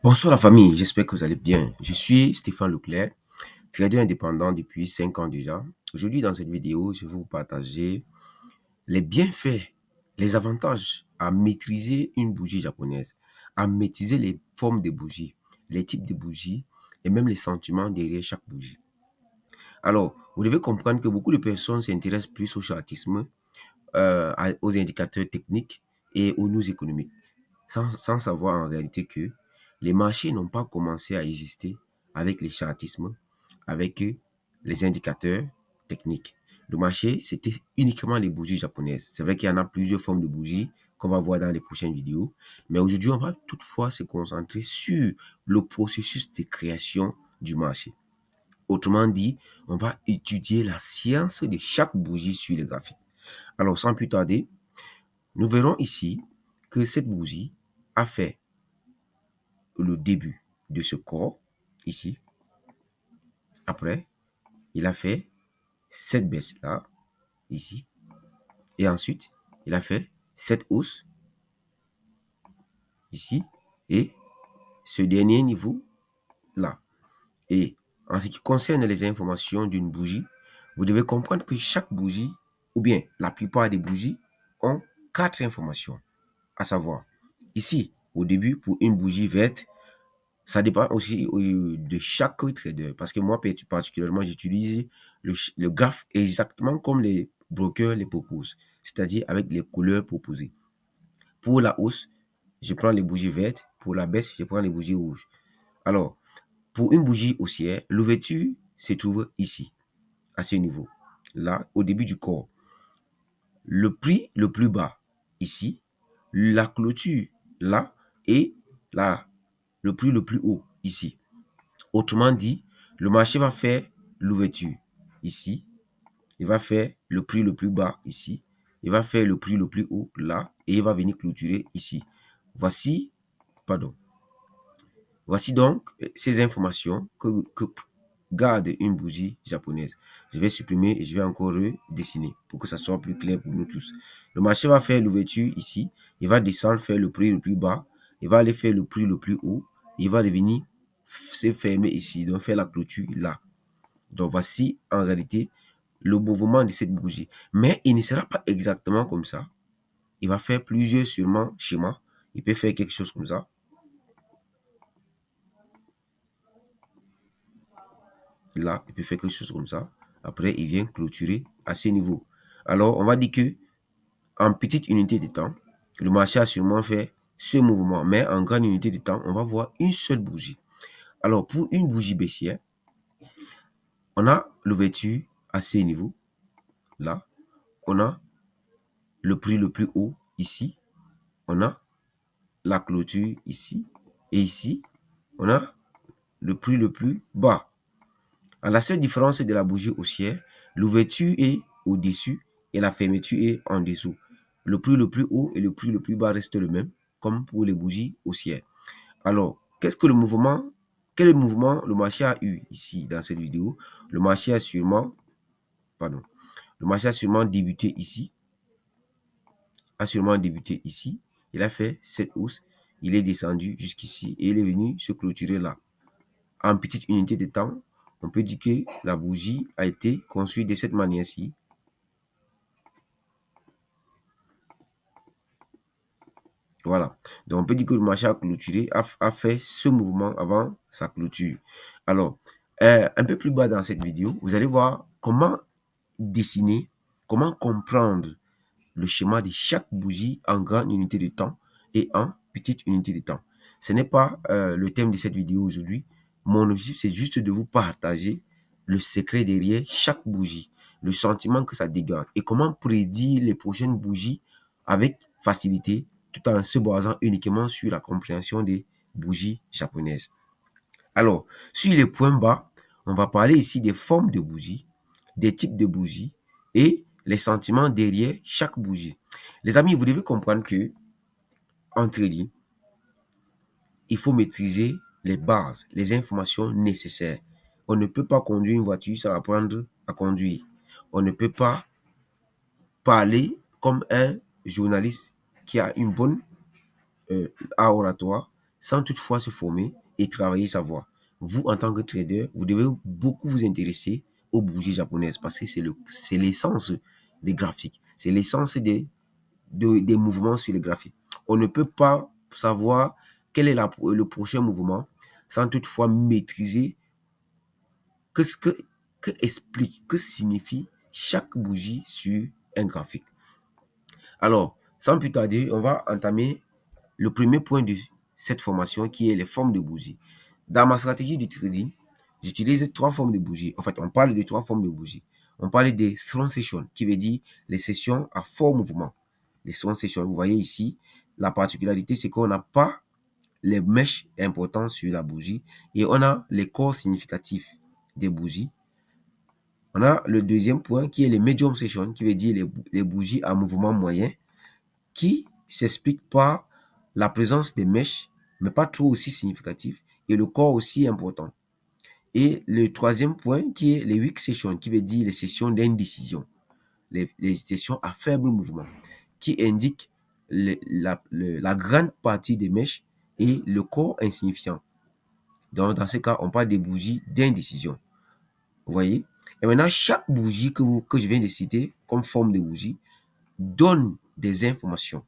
Bonsoir la famille, j'espère que vous allez bien. Je suis Stéphane Leclerc, trader indépendant depuis 5 ans déjà. Aujourd'hui, dans cette vidéo, je vais vous partager les bienfaits, les avantages à maîtriser une bougie japonaise, à maîtriser les formes de bougies, les types de bougies et même les sentiments derrière chaque bougie. Alors, vous devez comprendre que beaucoup de personnes s'intéressent plus au chartisme, aux indicateurs techniques et aux news économiques, sans savoir en réalité que les marchés n'ont pas commencé à exister avec les chartismes, avec les indicateurs techniques. Le marché, c'était uniquement les bougies japonaises. C'est vrai qu'il y en a plusieurs formes de bougies qu'on va voir dans les prochaines vidéos, mais aujourd'hui, on va toutefois se concentrer sur le processus de création du marché. Autrement dit, on va étudier la science de chaque bougie sur le graphique. Alors, sans plus tarder, nous verrons ici que cette bougie a fait le début de ce corps, ici. Après, il a fait cette baisse-là, ici. Et ensuite, il a fait cette hausse, ici. Et ce dernier niveau-là. Et en ce qui concerne les informations d'une bougie, vous devez comprendre que chaque bougie, ou bien la plupart des bougies, ont 4 informations. À savoir, ici, au début, pour une bougie verte, ça dépend aussi de chaque trader. Parce que moi, particulièrement, j'utilise le graphe exactement comme les brokers les proposent. C'est-à-dire avec les couleurs proposées. Pour la hausse, je prends les bougies vertes. Pour la baisse, je prends les bougies rouges. Alors, pour une bougie haussière, l'ouverture se trouve ici, à ce niveau. Là, au début du corps. Le prix le plus bas, ici. La clôture, là. Et là, le prix le plus haut, ici. Autrement dit, le marché va faire l'ouverture ici. Il va faire le prix le plus bas ici. Il va faire le prix le plus haut là. Et il va venir clôturer ici. Voici, pardon. Voici donc ces informations que garde une bougie japonaise. Je vais supprimer et je vais encore redessiner pour que ça soit plus clair pour nous tous. Le marché va faire l'ouverture ici. Il va descendre, faire le prix le plus bas. Il va aller faire le prix le plus haut. Il va revenir se fermer ici. Donc faire la clôture là. Donc voici en réalité le mouvement de cette bougie. Mais il ne sera pas exactement comme ça. Il va faire plusieurs sûrement schémas. Il peut faire quelque chose comme ça. Là, il peut faire quelque chose comme ça. Après, il vient clôturer à ce niveau. Alors, on va dire que en petite unité de temps, le marché a sûrement fait ce mouvement. Mais en grande unité de temps, on va voir une seule bougie. Alors, pour une bougie baissière, on a l'ouverture à ce niveau. Là, on a le prix le plus haut ici. On a la clôture ici. Et ici, on a le prix le plus bas. À la seule différence de la bougie haussière, l'ouverture est au-dessus et la fermeture est en dessous. Le prix le plus haut et le prix le plus bas restent le même, comme pour les bougies haussières. Alors, quel mouvement le marché a eu ici dans cette vidéo? Le marché a sûrement, le marché a sûrement débuté ici, Il a fait cette hausse, il est descendu jusqu'ici et il est venu se clôturer là. En petite unité de temps, on peut dire que la bougie a été construite de cette manière-ci. Voilà. Donc, on peut dire que le marché a clôturé, a fait ce mouvement avant sa clôture. Alors, un peu plus bas dans cette vidéo, vous allez voir comment dessiner, comment comprendre le schéma de chaque bougie en grande unité de temps et en petite unité de temps. Ce n'est pas le thème de cette vidéo aujourd'hui. Mon objectif, c'est juste de vous partager le secret derrière chaque bougie, le sentiment que ça dégage et comment prédire les prochaines bougies avec facilité tout en se basant uniquement sur la compréhension des bougies japonaises. Alors, sur les points bas, on va parler ici des formes de bougies, des types de bougies et les sentiments derrière chaque bougie. Les amis, vous devez comprendre que en trading, il faut maîtriser les bases, les informations nécessaires. On ne peut pas conduire une voiture sans apprendre à conduire. On ne peut pas parler comme un journaliste qui a une bonne oratoire sans toutefois se former et travailler sa voix. Vous, en tant que trader, vous devez beaucoup vous intéresser aux bougies japonaises parce que c'est l'essence des graphiques. C'est l'essence des mouvements sur les graphiques. On ne peut pas savoir quel est le prochain mouvement sans toutefois maîtriser que signifie chaque bougie sur un graphique. Alors, sans plus tarder, on va entamer le premier point de cette formation qui est les formes de bougies. Dans ma stratégie de trading, j'utilise trois formes de bougies. En fait, on parle de trois formes de bougies. On parle des strong sessions, qui veut dire les sessions à fort mouvement. Les strong sessions, vous voyez ici, la particularité, c'est qu'on n'a pas les mèches importantes sur la bougie et on a les corps significatifs des bougies. On a le deuxième point qui est les medium sessions, qui veut dire les bougies à mouvement moyen, qui s'explique par la présence des mèches, mais pas trop aussi significatif, et le corps aussi important. Et le troisième point qui est les weak sessions, qui veut dire les sessions d'indécision, les sessions à faible mouvement, qui indiquent la grande partie des mèches et le corps insignifiant. Donc, dans ce cas, on parle des bougies d'indécision. Vous voyez? Et maintenant, chaque bougie que je viens de citer comme forme de bougie donne des informations.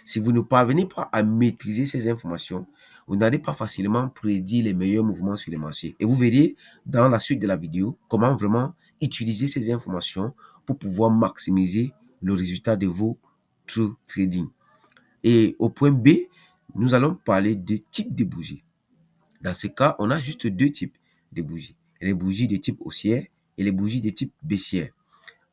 Si vous ne parvenez pas à maîtriser ces informations, vous n'allez pas facilement prédire les meilleurs mouvements sur les marchés. Et vous verrez dans la suite de la vidéo comment vraiment utiliser ces informations pour pouvoir maximiser le résultat de vos trading. Et au point B, nous allons parler de types de bougies. Dans ce cas, on a juste deux types de bougies. Les bougies de type haussière et les bougies de type baissière.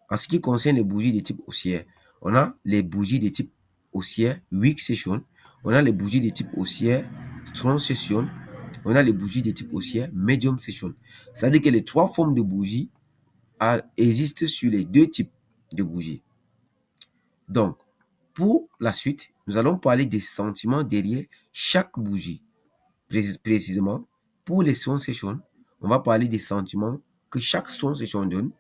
En ce qui concerne les bougies de type haussière, on a les bougies de type haussière weak session, on a les bougies de type haussière strong session, on a les bougies de type haussière medium session. C'est-à-dire que les trois formes de bougies existent sur les deux types de bougies. Donc, pour la suite, nous allons parler des sentiments derrière chaque bougie. Précisément, pour les strong sessions, on va parler des sentiments que chaque strong session donne.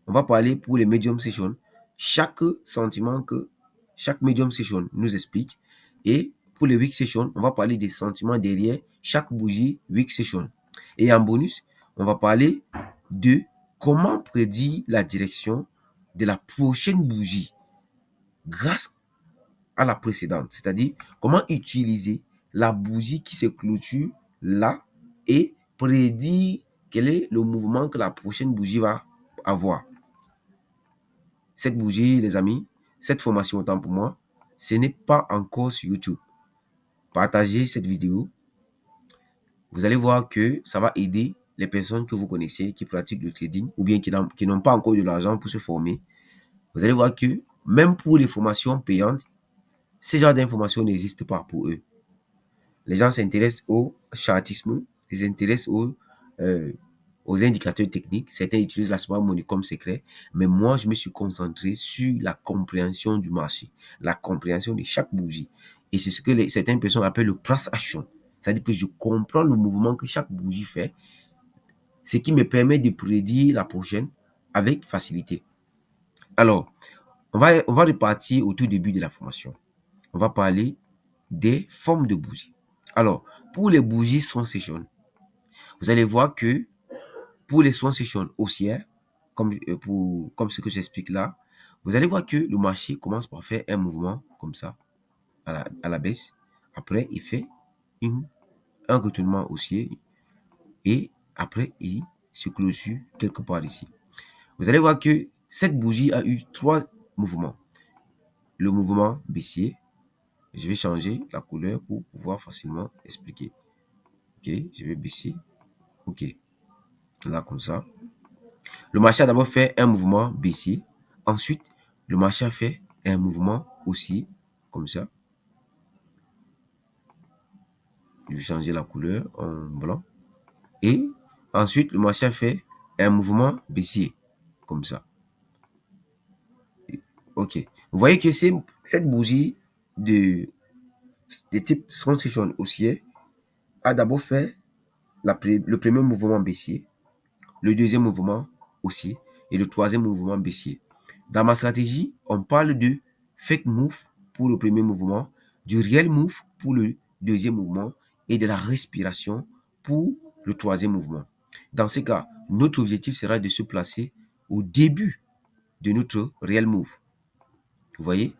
On va parler pour les medium sessions, chaque sentiment que chaque medium session nous explique. Et pour les weak sessions, on va parler des sentiments derrière chaque bougie weak session. Et en bonus, on va parler de comment prédire la direction de la prochaine bougie grâce à la précédente. C'est-à-dire comment utiliser la bougie qui se clôture là et prédire quel est le mouvement que la prochaine bougie va avoir. Cette bougie, les amis, cette formation autant pour moi, ce n'est pas encore sur YouTube. Partagez cette vidéo. Vous allez voir que ça va aider les personnes que vous connaissez qui pratiquent le trading ou bien qui n'ont pas encore de l'argent pour se former. Vous allez voir que même pour les formations payantes, ce genre d'informations n'existe pas pour eux. Les gens s'intéressent au chartisme, ils s'intéressent aux indicateurs techniques. Certains utilisent la smart money comme secret, mais moi, je me suis concentré sur la compréhension du marché, la compréhension de chaque bougie. Et c'est ce que certaines personnes appellent le price action. C'est-à-dire que je comprends le mouvement que chaque bougie fait, ce qui me permet de prédire la prochaine avec facilité. Alors, on va repartir au tout début de la formation. On va parler des formes de bougies. Alors, pour les bougies strong session, vous allez voir que pour les strong session haussières, comme ce que j'explique là, vous allez voir que le marché commence par faire un mouvement comme ça, à la baisse. Après, il fait un retournement haussier et après, il se clôture quelque part ici. Vous allez voir que cette bougie a eu trois mouvements. Le mouvement baissier, je vais changer la couleur pour pouvoir facilement expliquer. Ok, je vais baisser. Ok, là comme ça. Le marché a d'abord fait un mouvement baissier. Ensuite, le marché a fait un mouvement haussier, comme ça. Je vais changer la couleur en blanc. Et ensuite, le marché a fait un mouvement baissier, comme ça. Ok. Vous voyez que cette bougie de type strong session haussier a d'abord fait le premier mouvement baissier, le deuxième mouvement haussier et le troisième mouvement baissier. Dans ma stratégie, on parle de fake move pour le premier mouvement, du real move pour le deuxième mouvement et de la respiration pour le troisième mouvement. Dans ce cas, notre objectif sera de se placer au début de notre real move. Vous voyez,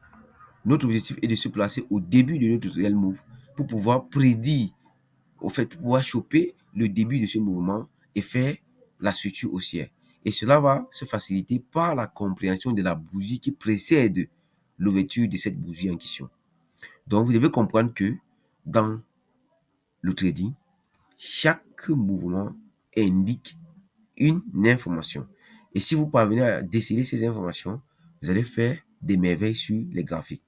notre objectif est de se placer au début de notre real move pour pouvoir prédire, au fait, pour pouvoir choper le début de ce mouvement et faire la structure haussière. Et cela va se faciliter par la compréhension de la bougie qui précède l'ouverture de cette bougie en question. Donc, vous devez comprendre que dans le trading, chaque mouvement indique une information. Et si vous parvenez à déceler ces informations, vous allez faire des merveilles sur les graphiques.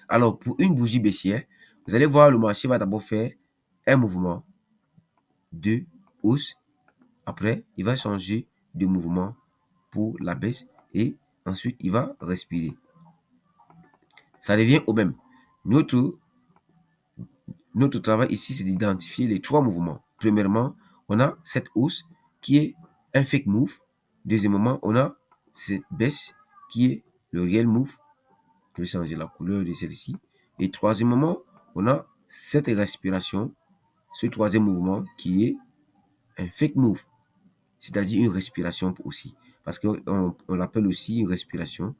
Alors, pour une bougie baissière, vous allez voir le marché va d'abord faire un mouvement de hausse. Après, il va changer de mouvement pour la baisse et ensuite, il va respirer. Ça revient au même. Notre travail ici, c'est d'identifier les trois mouvements. Premièrement, on a cette hausse qui est un fake move. Deuxièmement, on a cette baisse qui est le real move. Je vais changer la couleur de celle-ci. Et troisièmement, on a cette respiration, ce troisième mouvement qui est un fake move, c'est-à-dire une respiration aussi. Parce qu'on l'appelle aussi une respiration.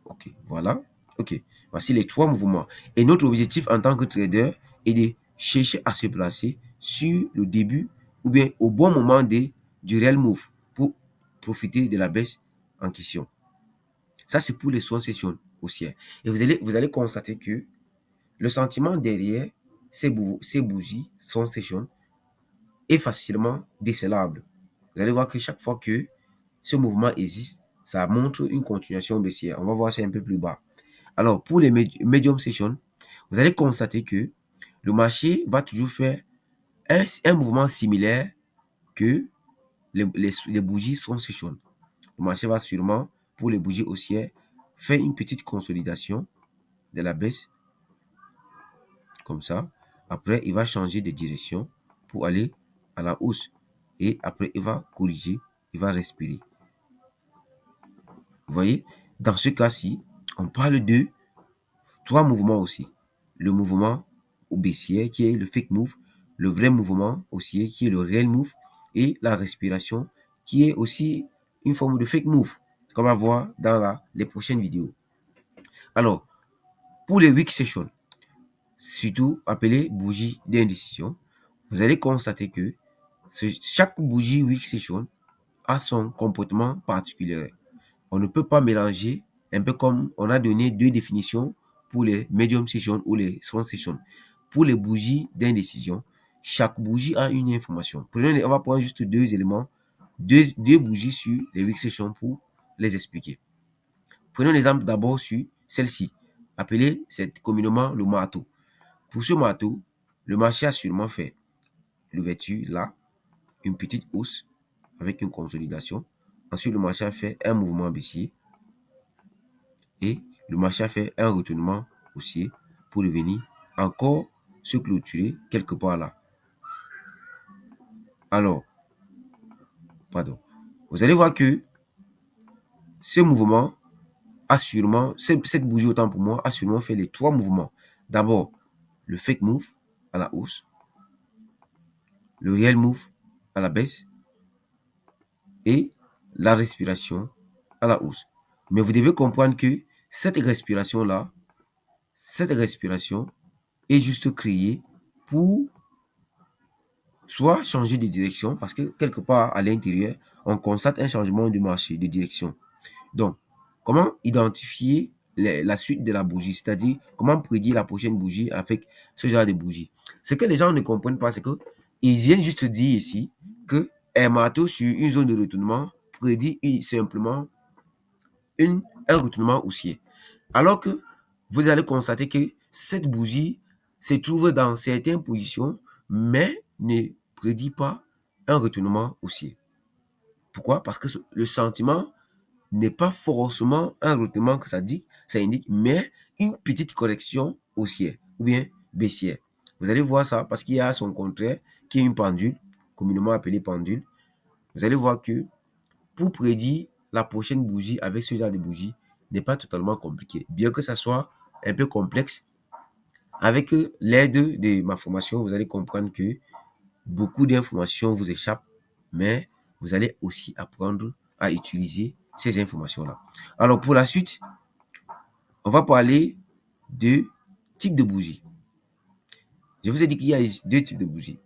Ok, voilà. Ok, voici les trois mouvements. Et notre objectif en tant que trader est de chercher à se placer sur le début ou bien au bon moment du real move pour profiter de la baisse en question. Ça, c'est pour les swing sessions haussières. Et vous allez constater que le sentiment derrière ces bougies swing sessions est facilement décelable. Vous allez voir que chaque fois que ce mouvement existe, ça montre une continuation baissière. On va voir ça un peu plus bas. Alors, pour les medium sessions, vous allez constater que le marché va toujours faire un mouvement similaire que les bougies swing sessions. Le marché va sûrement, pour les bougies haussières, faire une petite consolidation de la baisse, comme ça. Après, il va changer de direction pour aller à la hausse. Et après, il va corriger, il va respirer. Vous voyez, dans ce cas-ci, on parle de trois mouvements aussi. Le mouvement baissier qui est le fake move, le vrai mouvement haussier qui est le real move et la respiration qui est aussi une forme de fake move, qu'on va voir dans les prochaines vidéos. Alors, pour les weak sessions, surtout appelées bougies d'indécision, vous allez constater que chaque bougie weak session a son comportement particulier. On ne peut pas mélanger, un peu comme on a donné deux définitions pour les medium sessions ou les swing sessions. Pour les bougies d'indécision, chaque bougie a une information. On va prendre juste deux éléments, deux bougies sur les weak sessions pour les expliquer. Prenons l'exemple d'abord sur celle-ci, appelée communément le marteau. Pour ce marteau, le marché a sûrement fait l'ouverture là, une petite hausse avec une consolidation. Ensuite, le marché a fait un mouvement baissier et le marché a fait un retournement haussier pour revenir encore se clôturer quelque part là. Alors, pardon, vous allez voir que ce mouvement a sûrement, cette bougie autant pour moi, a sûrement fait les trois mouvements. D'abord, le fake move à la hausse, le real move à la baisse et la respiration à la hausse. Mais vous devez comprendre que cette respiration-là, cette respiration est juste créée pour soit changer de direction, parce que quelque part à l'intérieur, on constate un changement de marché, de direction. Donc, comment identifier la suite de la bougie, c'est-à-dire comment prédire la prochaine bougie avec ce genre de bougie? Ce que les gens ne comprennent pas, c'est qu'ils viennent juste dire ici que un marteau sur une zone de retournement prédit simplement un retournement haussier. Alors que vous allez constater que cette bougie se trouve dans certaines positions, mais ne prédit pas un retournement haussier. Pourquoi? Parce que le sentiment n'est pas forcément un retournement que ça indique, mais une petite correction haussière ou bien baissière. Vous allez voir ça parce qu'il y a son contraire qui est une pendule, communément appelée pendule. Vous allez voir que pour prédire la prochaine bougie avec ce genre de bougie n'est pas totalement compliqué. Bien que ça soit un peu complexe, Avec l'aide de ma formation, vous allez comprendre que beaucoup d'informations vous échappent, mais vous allez aussi apprendre à utiliser ces informations-là. Alors, pour la suite, on va parler de types de bougies. Je vous ai dit qu'il y a deux types de bougies,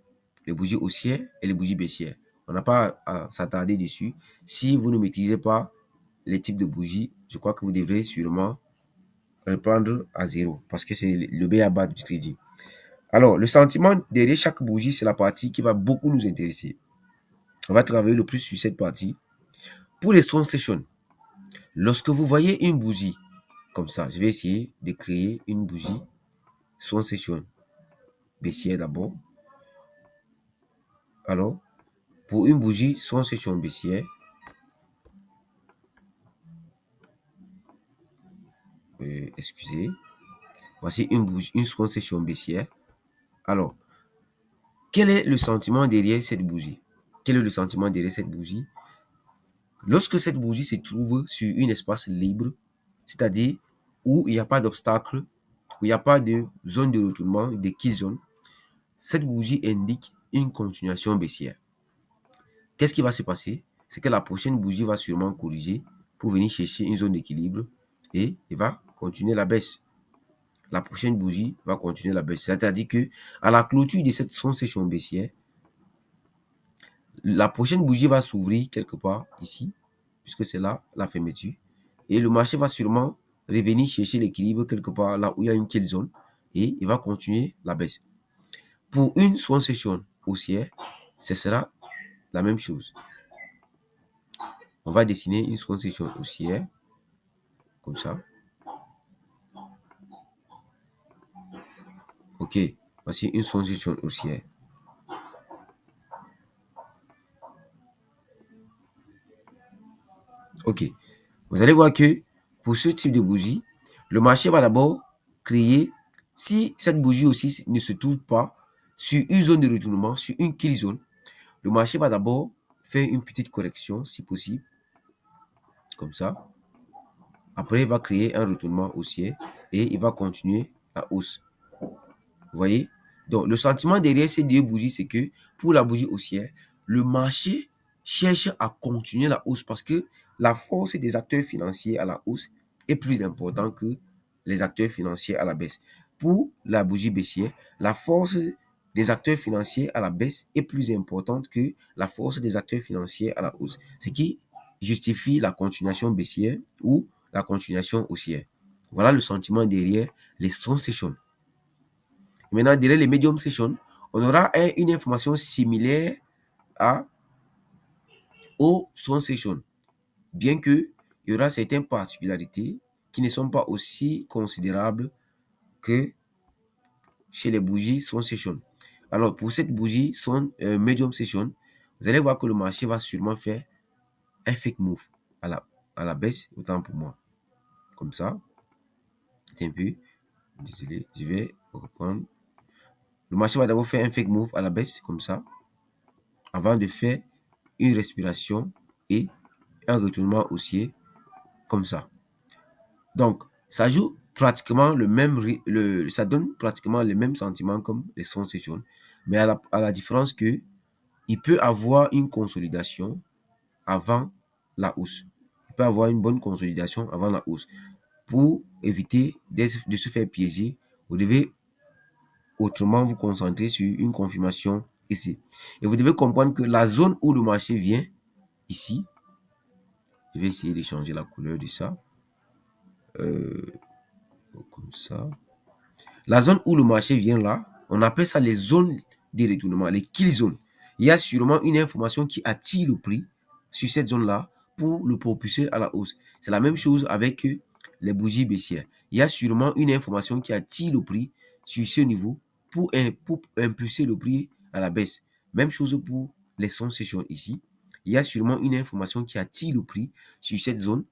les bougies haussières et les bougies baissières. On n'a pas à s'attarder dessus. Si vous ne maîtrisez pas les types de bougies, je crois que vous devrez sûrement reprendre à zéro parce que c'est le B à bas du trading. Alors, le sentiment derrière chaque bougie, c'est la partie qui va beaucoup nous intéresser. On va travailler le plus sur cette partie. Pour les strong sessions, lorsque vous voyez une bougie comme ça, je vais essayer de créer une bougie strong session baissière d'abord. Alors, pour une bougie strong session baissière, excusez, voici une bougie, une strong session baissière. Alors, quel est le sentiment derrière cette bougie? Quel est le sentiment derrière cette bougie? Lorsque cette bougie se trouve sur un espace libre, c'est-à-dire où il n'y a pas d'obstacle, où il n'y a pas de zone de retournement, de kill zone, cette bougie indique une continuation baissière. Qu'est-ce qui va se passer? C'est que la prochaine bougie va sûrement corriger pour venir chercher une zone d'équilibre et il va continuer la baisse. La prochaine bougie va continuer la baisse. C'est-à-dire que à la clôture de cette session baissière, la prochaine bougie va s'ouvrir quelque part ici, puisque c'est là la fermeture. Et le marché va sûrement revenir chercher l'équilibre quelque part là où il y a une kill zone et il va continuer la baisse. Pour une swan session haussière, ce sera la même chose. On va dessiner une swan session haussière comme ça. Ok, voici une swan session haussière. Ok, vous allez voir que pour ce type de bougie, le marché va d'abord créer, si cette bougie aussi ne se trouve pas sur une zone de retournement, sur une kill zone, le marché va d'abord faire une petite correction si possible, comme ça. Après, il va créer un retournement haussier et il va continuer la hausse. Vous voyez? Donc, le sentiment derrière ces deux bougies, c'est que pour la bougie haussière, le marché cherche à continuer la hausse parce que la force des acteurs financiers à la hausse est plus importante que les acteurs financiers à la baisse. Pour la bougie baissière, la force des acteurs financiers à la baisse est plus importante que la force des acteurs financiers à la hausse, ce qui justifie la continuation baissière ou la continuation haussière. Voilà le sentiment derrière les strong sessions. Maintenant, derrière les medium sessions, on aura une information similaire aux strong sessions, bien qu'il y aura certaines particularités qui ne sont pas aussi considérables que chez les bougies strong sessions. Alors, pour cette bougie medium session, vous allez voir que le marché va sûrement faire un fake move à la baisse, autant pour moi. Comme ça. C'est un peu. Désolé, je vais reprendre. Le marché va d'abord faire un fake move à la baisse, comme ça, avant de faire une respiration et un retournement haussier, comme ça. Donc, ça joue pratiquement ça donne pratiquement le même sentiment comme les strong sessions, mais à la différence que il peut avoir une consolidation avant la hausse. Il peut avoir une bonne consolidation avant la hausse. Pour éviter de se faire piéger, vous devez autrement vous concentrer sur une confirmation ici. Et vous devez comprendre que la zone où le marché vient, ici, je vais essayer de changer la couleur de ça. Comme ça. La zone où le marché vient là, on appelle ça les zones de retournement, les kill zones. Il y a sûrement une information qui attire le prix sur cette zone-là pour le propulser à la hausse. C'est la même chose avec les bougies baissières. Il y a sûrement une information qui attire le prix sur ce niveau pour impulser le prix à la baisse. Même chose pour les sessions ici. Il y a sûrement une information qui attire le prix sur cette zone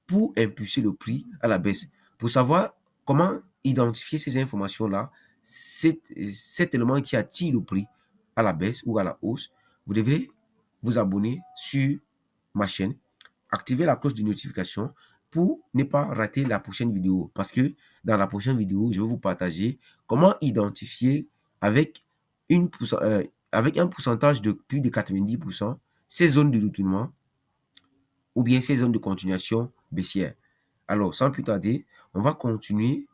pour impulser le prix à la baisse. Pour savoir comment identifier ces informations-là, cet élément qui attire le prix à la baisse ou à la hausse, vous devrez vous abonner sur ma chaîne, activer la cloche de notification pour ne pas rater la prochaine vidéo. Parce que dans la prochaine vidéo, je vais vous partager comment identifier avec, avec un pourcentage de plus de 90% ces zones de retournement ou bien ces zones de continuation baissière. Alors, sans plus tarder, on va continuer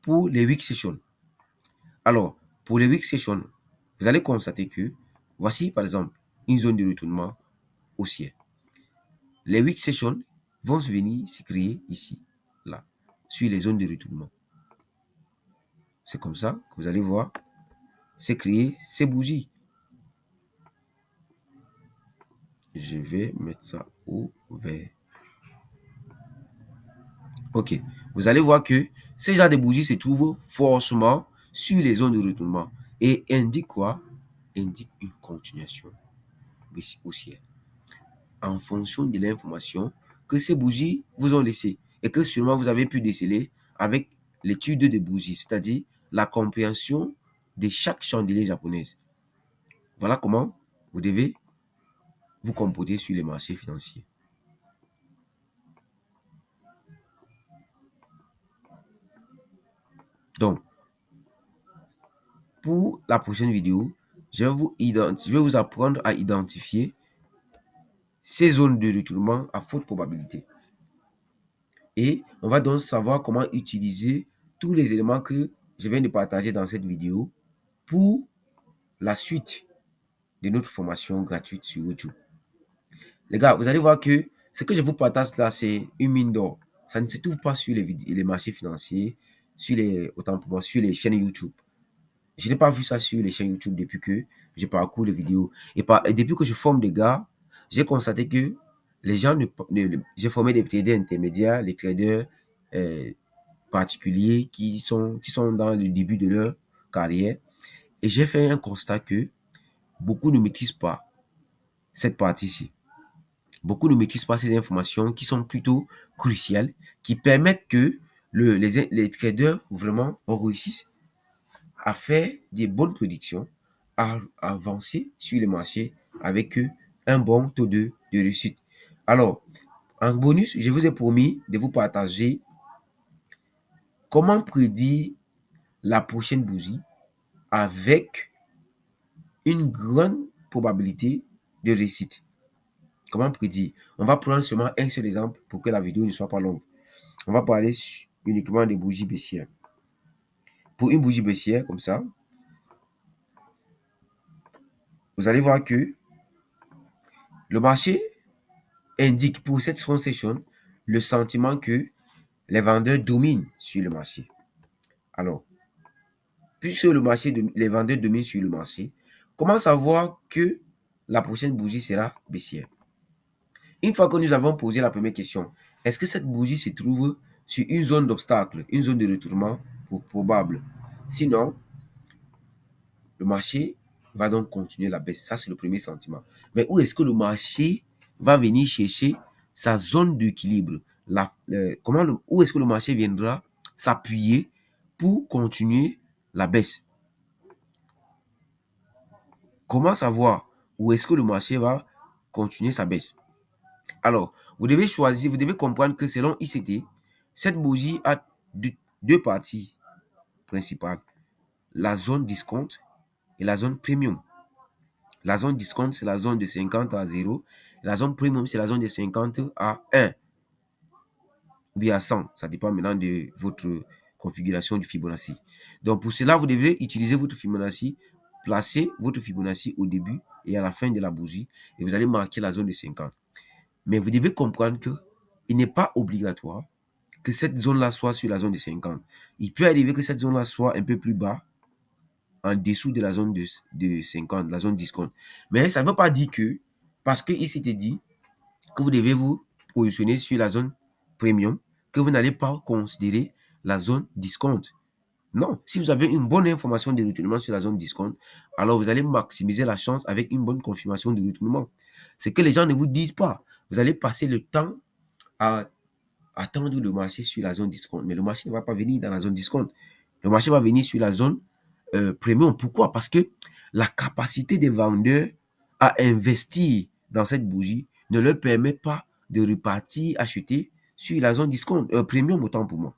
pour les week sessions. Alors, pour les week sessions, vous allez constater que voici par exemple une zone de retournement haussière. Les week sessions vont venir se créer ici, là, sur les zones de retournement. C'est comme ça que vous allez voir se créer ces bougies. Je vais mettre ça au vert. Ok, vous allez voir que ces genres de bougies se trouvent forcément sur les zones de retournement et indiquent quoi? Indique une continuation haussière en fonction de l'information que ces bougies vous ont laissée et que sûrement vous avez pu déceler avec l'étude des bougies, c'est-à-dire la compréhension de chaque chandelier japonaise. Voilà comment vous devez vous comporter sur les marchés financiers. Donc, pour la prochaine vidéo, je vais vous apprendre à identifier ces zones de retournement à forte probabilité. Et on va donc savoir comment utiliser tous les éléments que je viens de partager dans cette vidéo pour la suite de notre formation gratuite sur YouTube. Les gars, vous allez voir que ce que je vous partage là, c'est une mine d'or. Ça ne se trouve pas sur les marchés financiers, autant pour moi, sur les chaînes YouTube. Je n'ai pas vu ça sur les chaînes YouTube depuis que je parcours les vidéos. Et depuis que je forme des gars, j'ai constaté que les gens j'ai formé des traders intermédiaires, les traders euh, particuliers qui sont dans le début de leur carrière. Et j'ai fait un constat que beaucoup ne maîtrisent pas cette partie-ci. Beaucoup ne maîtrisent pas ces informations qui sont plutôt cruciales, qui permettent que les traders vraiment réussissent à faire des bonnes prédictions, à avancer sur les marchés avec un bon taux de réussite. Alors, en bonus, je vous ai promis de vous partager comment prédire la prochaine bougie avec une grande probabilité de réussite. Comment prédire? On va prendre seulement un seul exemple pour que la vidéo ne soit pas longue. On va parler uniquement des bougies baissières. Pour une bougie baissière, comme ça, vous allez voir que le marché indique pour cette strong session le sentiment que les vendeurs dominent sur le marché. Alors, puisque les vendeurs dominent sur le marché, comment savoir que la prochaine bougie sera baissière? Une fois que nous avons posé la première question, est-ce que cette bougie se trouve sur une zone d'obstacle, une zone de retournement probable? Sinon, le marché va donc continuer la baisse. Ça, c'est le premier sentiment. Mais où est-ce que le marché va venir chercher sa zone d'équilibre? Où est-ce que le marché viendra s'appuyer pour continuer la baisse? Comment savoir où est-ce que le marché va continuer sa baisse? Alors, vous devez comprendre que selon ICT, cette bougie a deux parties principales. La zone discount et la zone premium. La zone discount, c'est la zone de 50 à 0. La zone premium, c'est la zone de 50 à 1 ou bien à 100. Ça dépend maintenant de votre configuration du Fibonacci. Donc, pour cela, vous devrez utiliser votre Fibonacci, placer votre Fibonacci au début et à la fin de la bougie et vous allez marquer la zone de 50. Mais vous devez comprendre qu'il n'est pas obligatoire que cette zone-là soit sur la zone de 50. Il peut arriver que cette zone-là soit un peu plus bas, en dessous de la zone de 50, la zone discount. Mais ça ne veut pas dire que, parce qu'il s'était dit que vous devez vous positionner sur la zone premium, que vous n'allez pas considérer la zone discount. Non, si vous avez une bonne information de retournement sur la zone discount, alors vous allez maximiser la chance avec une bonne confirmation de retournement. C'est que les gens ne vous disent pas. Vous allez passer le temps à attendre le marché sur la zone discount. Mais le marché ne va pas venir dans la zone discount. Le marché va venir sur la zone premium. Pourquoi? Parce que la capacité des vendeurs à investir dans cette bougie ne leur permet pas de repartir acheter sur la zone discount, premium autant pour moi.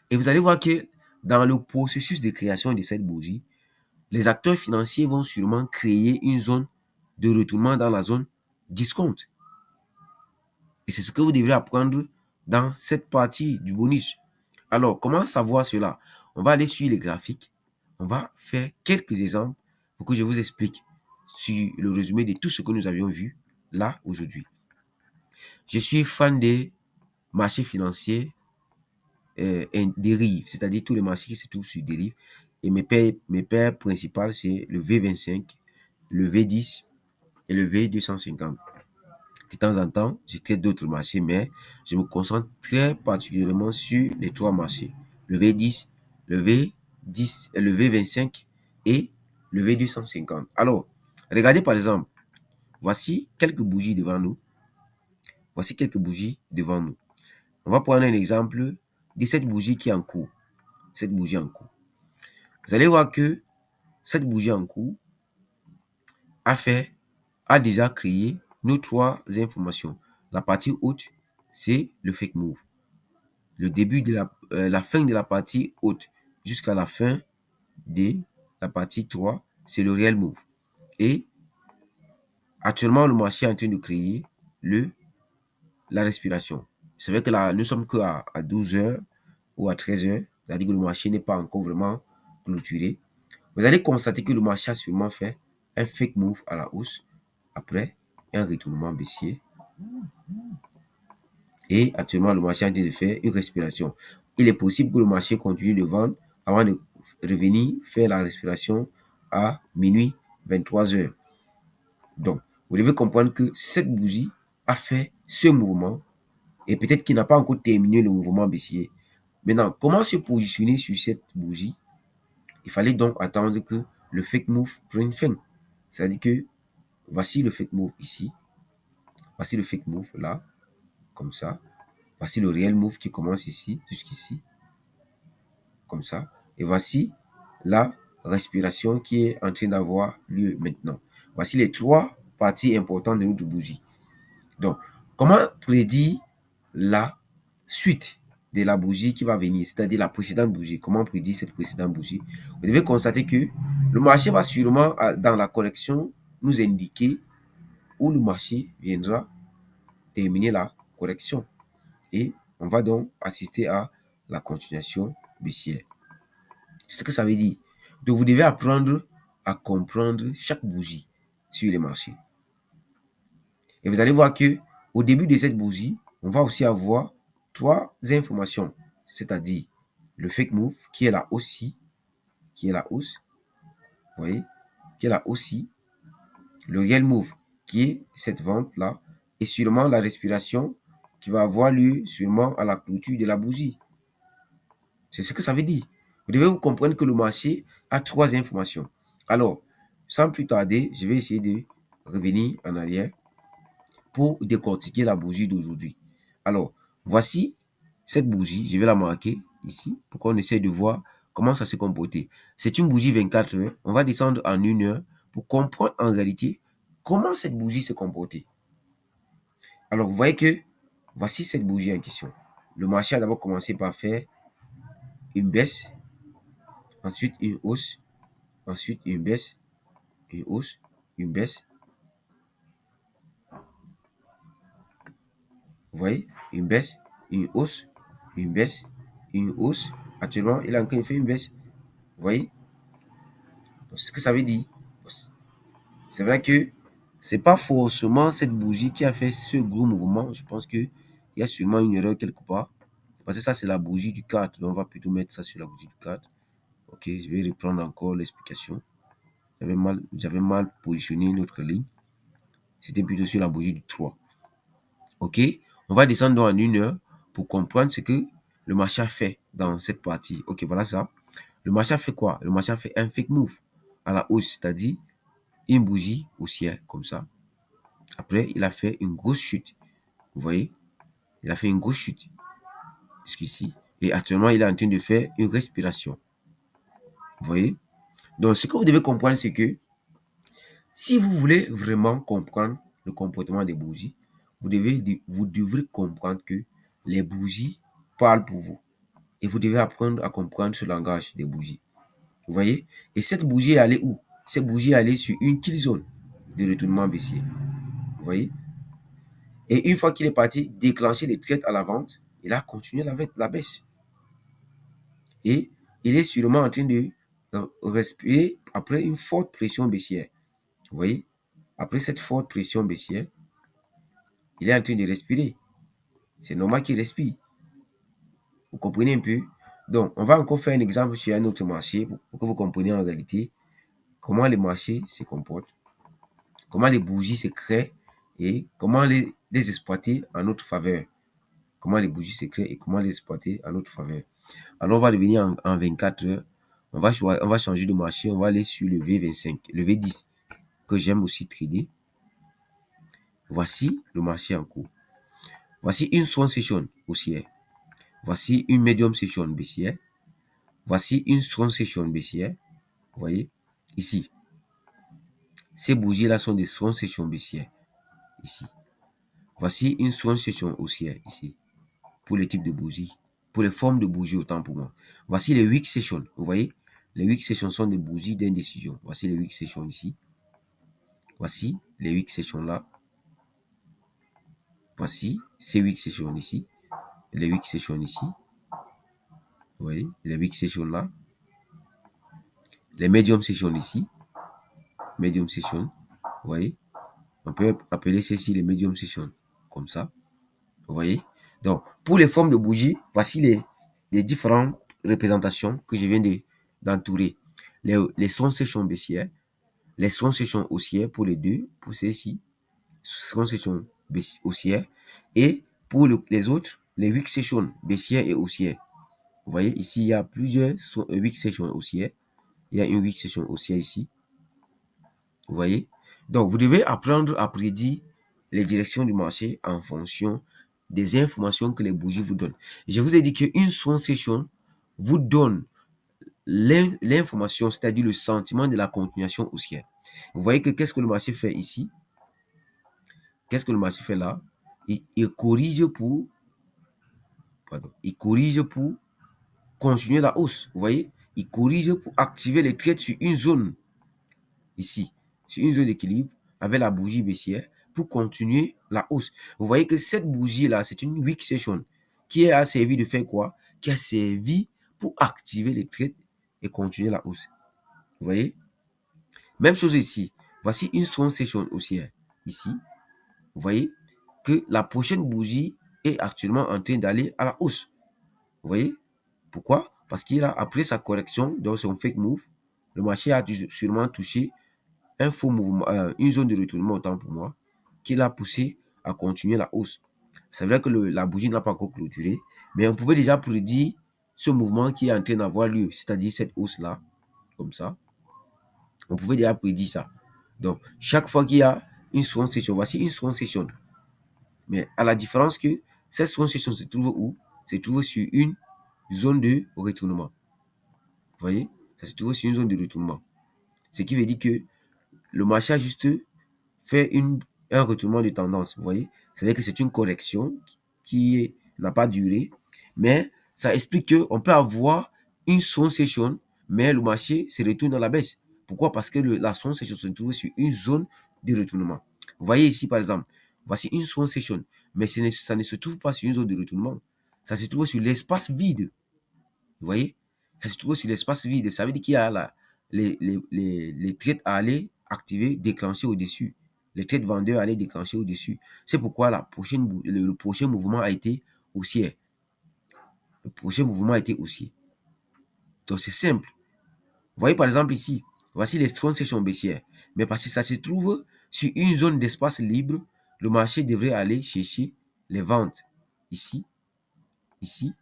Et vous allez voir que dans le processus de création de cette bougie, les acteurs financiers vont sûrement créer une zone de retournement dans la zone discount. Et c'est ce que vous devrez apprendre dans cette partie du bonus. Alors, comment savoir cela? On va aller sur les graphiques. On va faire quelques exemples pour que je vous explique sur le résumé de tout ce que nous avions vu là aujourd'hui. Je suis fan des marchés financiers dérives, c'est-à-dire tous les marchés qui se trouvent sur dérives. Et mes paires principales, c'est le V25, le V10 et le V250. De temps en temps, je traite d'autres marchés, mais je me concentre très particulièrement sur les trois marchés. Le V10, le V10, le V25 et le V250. Alors, regardez par exemple, voici quelques bougies devant nous. Voici quelques bougies devant nous. On va prendre un exemple de cette bougie qui est en cours. Cette bougie en cours. Vous allez voir que cette bougie en cours a déjà créé nos trois informations. La partie haute, c'est le fake move. Le début de la fin de la partie haute jusqu'à la fin de la partie 3, c'est le real move. Et actuellement, le marché est en train de créer la respiration. C'est vrai que là, nous sommes qu'à 12 heures ou à 13 heures, c'est-à-dire que le marché n'est pas encore vraiment clôturé. Vous allez constater que le marché a sûrement fait un fake move à la hausse après un retournement baissier. Et actuellement, le marché est en train de faire une respiration. Il est possible que le marché continue de vendre avant de revenir faire la respiration à minuit 23 heures. Donc, vous devez comprendre que cette bougie a fait ce mouvement et peut-être qu'il n'a pas encore terminé le mouvement baissier. Maintenant, comment se positionner sur cette bougie? Il fallait donc attendre que le fake move prenne fin. C'est-à-dire que voici le fake move ici. Voici le fake move là, comme ça. Voici le réel move qui commence ici, jusqu'ici, comme ça. Et voici la respiration qui est en train d'avoir lieu maintenant. Voici les trois parties importantes de notre bougie. Donc, comment prédire la suite de la bougie qui va venir, c'est-à-dire la précédente bougie? Comment prédire cette précédente bougie? Vous devez constater que le marché va sûrement, dans la correction, nous indiquer où le marché viendra terminer la correction. Et on va donc assister à la continuation baissière. C'est ce que ça veut dire. Donc, vous devez apprendre à comprendre chaque bougie sur les marchés. Et vous allez voir que au début de cette bougie, on va aussi avoir trois informations, c'est-à-dire le fake move qui est là aussi, qui est la hausse, vous voyez, qui est là aussi, le real move qui est cette vente-là, et sûrement la respiration qui va avoir lieu sûrement à la clôture de la bougie. C'est ce que ça veut dire. Vous devez vous comprendre que le marché a trois informations. Alors, sans plus tarder, je vais essayer de revenir en arrière pour décortiquer la bougie d'aujourd'hui. Alors, voici cette bougie. Je vais la marquer ici pour qu'on essaie de voir comment ça s'est comporté. C'est une bougie 24 heures. On va descendre en 1 heure pour comprendre en réalité comment cette bougie s'est comportée. Alors, vous voyez que voici cette bougie en question. Le marché a d'abord commencé par faire une baisse, ensuite une hausse, ensuite une baisse, une hausse, une baisse. Vous voyez, une baisse, une hausse, une baisse, une hausse. Actuellement, il a encore fait une baisse. Vous voyez? Donc, ce que ça veut dire, c'est vrai que c'est pas forcément cette bougie qui a fait ce gros mouvement. Je pense qu'il y a sûrement une erreur quelque part. Parce que ça, c'est la bougie du 4. Donc, on va plutôt mettre ça sur la bougie du 4. Ok, je vais reprendre encore l'explication. J'avais mal positionné notre ligne. C'était plutôt sur la bougie du 3. Ok, on va descendre en 1 heure pour comprendre ce que le marché a fait dans cette partie. Ok, voilà ça. Le marché a fait quoi? Le marché a fait un fake move à la hausse, c'est-à-dire une bougie haussière comme ça. Après, il a fait une grosse chute. Vous voyez? Il a fait une grosse chute jusqu'ici. Et actuellement, il est en train de faire une respiration. Vous voyez? Donc, ce que vous devez comprendre, c'est que si vous voulez vraiment comprendre le comportement des bougies, vous devrez comprendre que les bougies parlent pour vous. Et vous devez apprendre à comprendre ce langage des bougies. Vous voyez? Et cette bougie est allée où? Cette bougie est allée sur une kill zone de retournement baissier. Vous voyez? Et une fois qu'il est parti déclencher les trades à la vente, il a continué la baisse. Et il est sûrement en train de respirer après une forte pression baissière. Vous voyez? Après cette forte pression baissière, il est en train de respirer. C'est normal qu'il respire. Vous comprenez un peu? Donc, on va encore faire un exemple sur un autre marché pour que vous compreniez en réalité comment les marchés se comportent, comment les bougies se créent et comment les exploiter en notre faveur. Comment les bougies se créent et comment les exploiter en notre faveur. Alors, on va revenir en 24 heures. On va changer de marché. On va aller sur le V25, le V10, que j'aime aussi trader. Voici le marché en cours. Voici une strong session haussière. Voici une medium session baissière. Voici une strong session baissière. Vous voyez, ici. Ces bougies-là sont des strong sessions baissières. Ici. Voici une strong session haussière. Ici. Pour les types de bougies. Pour les formes de bougies, autant pour moi. Voici les weak sessions. Vous voyez, les weak sessions sont des bougies d'indécision. Voici les weak sessions ici. Voici les weak sessions là. Voici ces weak sessions ici. Les weak sessions ici. Vous voyez, les weak sessions là. Les medium sessions ici. Medium session. Vous voyez, on peut appeler ceci les medium sessions. Comme ça. Vous voyez. Donc, pour les formes de bougies, voici les différentes représentations que je viens d'entourer. Les strong sessions baissières, les strong sessions haussières pour les deux, pour ceci, strong sessions haussières, et pour les autres, les weak sessions baissières et haussières. Vous voyez, ici, il y a plusieurs weak sessions haussières. Il y a une weak session haussière ici. Vous voyez? Donc, vous devez apprendre à prédire les directions du marché en fonction des informations que les bougies vous donnent. Je vous ai dit qu'une strong session vous donne l'information, c'est-à-dire le sentiment de la continuation haussière. Vous voyez que qu'est-ce que le marché fait ici? Qu'est-ce que le marché fait là? Il corrige pour continuer la hausse. Vous voyez? Il corrige pour activer les trades sur une zone ici, sur une zone d'équilibre avec la bougie baissière pour continuer la hausse. Vous voyez que cette bougie-là, c'est une weak session qui a servi de faire quoi? Qui a servi pour activer les trades et continuer la hausse. Vous voyez? Même chose ici. Voici une strong session haussière. Ici, vous voyez que la prochaine bougie est actuellement en train d'aller à la hausse. Vous voyez? Pourquoi? Parce qu'il a, après sa correction, dans son fake move, le marché a sûrement touché un faux mouvement, une zone de retournement autant pour moi, qui l'a poussé à continuer la hausse. C'est vrai que la bougie n'a pas encore clôturé, mais on pouvait déjà prédire ce mouvement qui est en train d'avoir lieu, c'est-à-dire cette hausse-là, comme ça. On pouvait déjà prédire ça. Donc, chaque fois qu'il y a une strong session, voici une strong session. Mais à la différence que cette strong session se trouve où? Se trouve sur une zone de retournement. Vous voyez? Ça se trouve sur une zone de retournement. Ce qui veut dire que le marché a juste fait un retournement de tendance. Vous voyez? C'est-à-dire que c'est une correction qui n'a pas duré, mais ça explique qu'on peut avoir une strong session, mais le marché se retourne dans la baisse. Pourquoi? Parce que la strong session se trouve sur une zone de retournement. Vous voyez ici, par exemple, voici une strong session, mais ça ne se trouve pas sur une zone de retournement. Ça se trouve sur l'espace vide. Vous voyez? Ça se trouve sur l'espace vide. Ça veut dire qu'il y a les trades à aller activer, déclencher au-dessus. Les trades vendeurs à aller déclencher au-dessus. C'est pourquoi le prochain mouvement a été haussier. Le prochain mouvement a été haussier. Donc, c'est simple. Vous voyez, par exemple, ici, voici les strong sessions baissières. Mais parce que ça se trouve sur une zone d'espace libre, le marché devrait aller chercher les ventes. Ici, ici.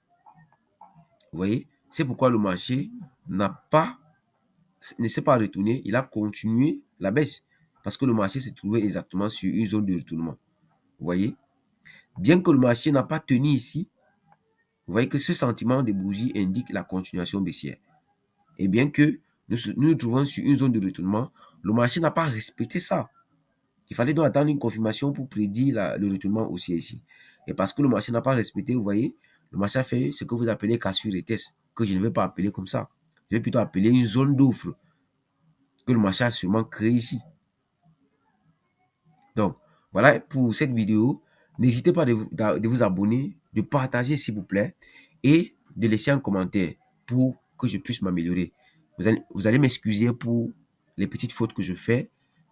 Vous voyez, c'est pourquoi le marché ne s'est pas retourné, il a continué la baisse parce que le marché s'est trouvé exactement sur une zone de retournement. Vous voyez, bien que le marché n'a pas tenu ici, vous voyez que ce sentiment de bougie indique la continuation baissière. Et bien que nous trouvons sur une zone de retournement, le marché n'a pas respecté ça. Il fallait donc attendre une confirmation pour prédire le retournement aussi ici. Et parce que le marché n'a pas respecté, vous voyez, Le marché a fait ce que vous appelez cassure et test, que je ne vais pas appeler comme ça. Je vais plutôt appeler une zone d'offre que le marché a sûrement créé ici. Donc, voilà pour cette vidéo. N'hésitez pas de vous abonner, de partager s'il vous plaît et de laisser un commentaire pour que je puisse m'améliorer. Vous allez m'excuser pour les petites fautes que je fais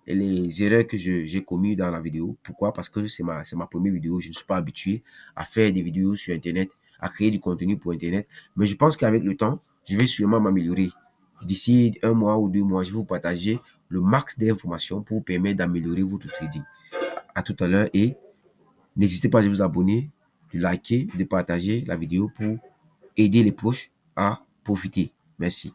et les erreurs que j'ai commises dans la vidéo. Pourquoi? Parce que c'est ma première vidéo. Je ne suis pas habitué à faire des vidéos sur Internet, à créer du contenu pour Internet. Mais je pense qu'avec le temps, je vais sûrement m'améliorer. D'ici 1 mois ou 2 mois, je vais vous partager le max d'informations pour vous permettre d'améliorer votre trading. À tout à l'heure et n'hésitez pas à vous abonner, de liker, de partager la vidéo pour aider les proches à profiter. Merci.